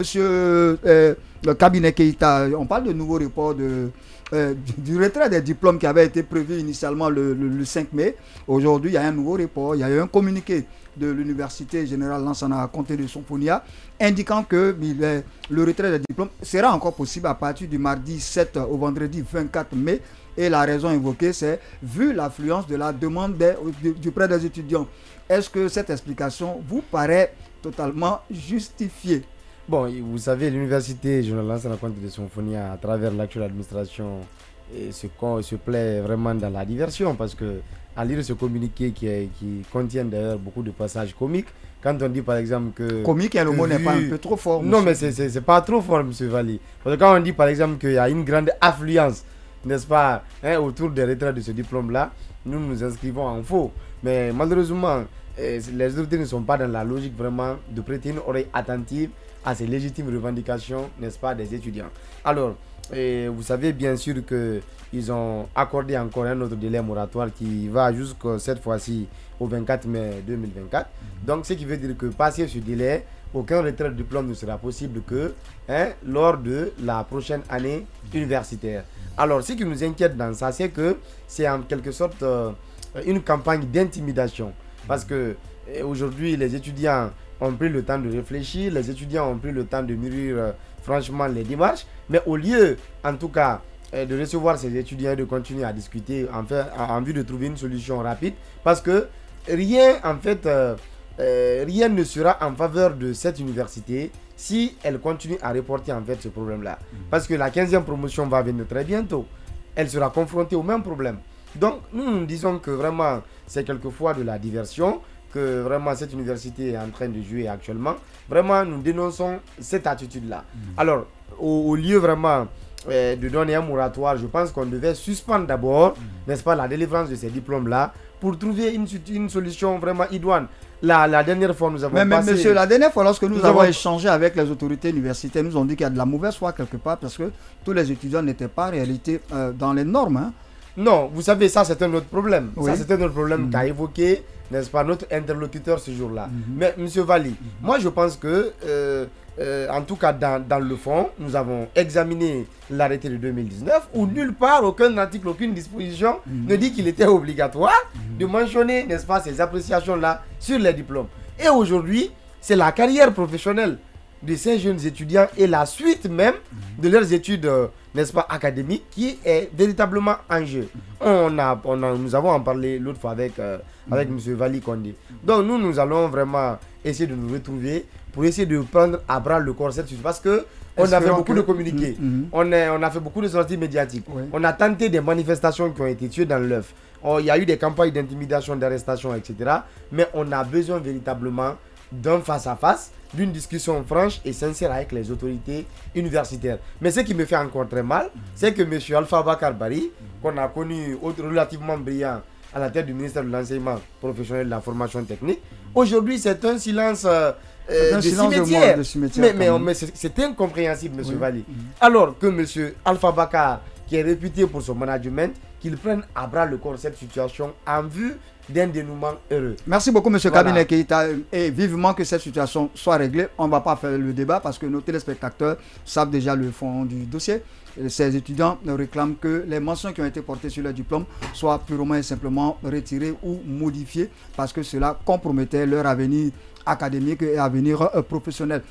Monsieur le cabinet Keïta, on parle de nouveau report du retrait des diplômes qui avait été prévu initialement le 5 mai. Aujourd'hui, il y a un nouveau report. Il y a eu un communiqué de l'Université Générale Lansana à compter de Somponia indiquant que le retrait des diplômes sera encore possible à partir du mardi 7 au vendredi 24 mai. Et la raison invoquée, c'est vu l'affluence de la demande du prêt des étudiants. Est-ce que cette explication vous paraît totalement justifiée? Bon, vous savez, l'université journaliste rencontre de Symphonie à travers l'actuelle administration se plaît vraiment dans la diversion parce que à lire ce communiqué qui contient d'ailleurs beaucoup de passages comiques, quand on dit par exemple que... Comique, le mot n'est pas un peu trop fort. Non, mais c'est pas trop fort, M. Valli. Parce que quand on dit par exemple qu'il y a une grande affluence, n'est-ce pas, autour des retraits de ce diplôme-là, nous nous inscrivons en faux. Mais malheureusement, les autorités ne sont pas dans la logique vraiment de prêter une oreille attentive à ces légitimes revendications, n'est-ce pas, des étudiants. Alors, vous savez bien sûr qu'ils ont accordé encore un autre délai moratoire qui va jusqu'à cette fois-ci au 24 mai 2024. Donc, ce qui veut dire que passer ce délai, aucun retrait de diplôme ne sera possible que lors de la prochaine année universitaire. Alors, ce qui nous inquiète dans ça, c'est que c'est en quelque sorte une campagne d'intimidation. Parce que aujourd'hui, les étudiants ont pris le temps de réfléchir, les étudiants ont pris le temps de mûrir franchement les démarches, mais au lieu, en tout cas, de recevoir ces étudiants et de continuer à discuter en vue de trouver une solution rapide, parce que rien, en fait, rien ne sera en faveur de cette université si elle continue à reporter en fait ce problème-là. Parce que la 15e promotion va venir très bientôt. Elle sera confrontée au même problème. Donc, nous disons que vraiment, c'est quelquefois de la diversion que vraiment cette université est en train de jouer actuellement. Vraiment, nous dénonçons cette attitude-là. Alors, au lieu vraiment de donner un moratoire, je pense qu'on devait suspendre d'abord, n'est-ce pas, la délivrance de ces diplômes-là pour trouver une solution vraiment idoine. La dernière fois, nous avons mais monsieur, la dernière fois, lorsque nous avons échangé avec les autorités universitaires, nous ont dit qu'il y a de la mauvaise foi quelque part parce que tous les étudiants n'étaient pas en réalité dans les normes. Hein. Non, vous savez, ça c'est un autre problème. Oui. Ça c'est un autre problème qu'a évoqué, n'est-ce pas, notre interlocuteur ce jour-là. Mais monsieur Valli, moi je pense que, en tout cas dans le fond, nous avons examiné l'arrêté de 2019 où nulle part, aucun article, aucune disposition ne dit qu'il était obligatoire de mentionner, n'est-ce pas, ces appréciations-là sur les diplômes. Et aujourd'hui, c'est la carrière professionnelle de ces jeunes étudiants et la suite même de leurs études, n'est-ce pas, académiques qui est véritablement en jeu. Nous avons en parlé l'autre fois avec M. Valli Condé. Donc nous allons vraiment essayer de nous retrouver pour essayer de prendre à bras le corps cette situation parce que on a fait beaucoup de communiqués, on a fait beaucoup de sorties médiatiques, on a tenté des manifestations qui ont été tuées dans l'œuf. Il y a eu des campagnes d'intimidation, d'arrestation, etc. Mais on a besoin véritablement d'un face-à-face, d'une discussion franche et sincère avec les autorités universitaires. Mais ce qui me fait encore très mal, c'est que M. Alpha Bakar Bari, qu'on a connu relativement brillant à la tête du ministère de l'Enseignement professionnel et de la formation technique, aujourd'hui c'est un silence de cimetière. Mais c'est incompréhensible, M. Valli. Alors que M. Alpha Bakar, qui est réputé pour son management, qu'il prenne à bras le corps cette situation en vue d'un dénouement heureux. Merci beaucoup, M. Cabinet Keïta, et vivement que cette situation soit réglée. On ne va pas faire le débat parce que nos téléspectateurs savent déjà le fond du dossier. Ces étudiants réclament que les mentions qui ont été portées sur le diplôme soient purement et simplement retirées ou modifiées parce que cela compromettait leur avenir académique et avenir professionnel.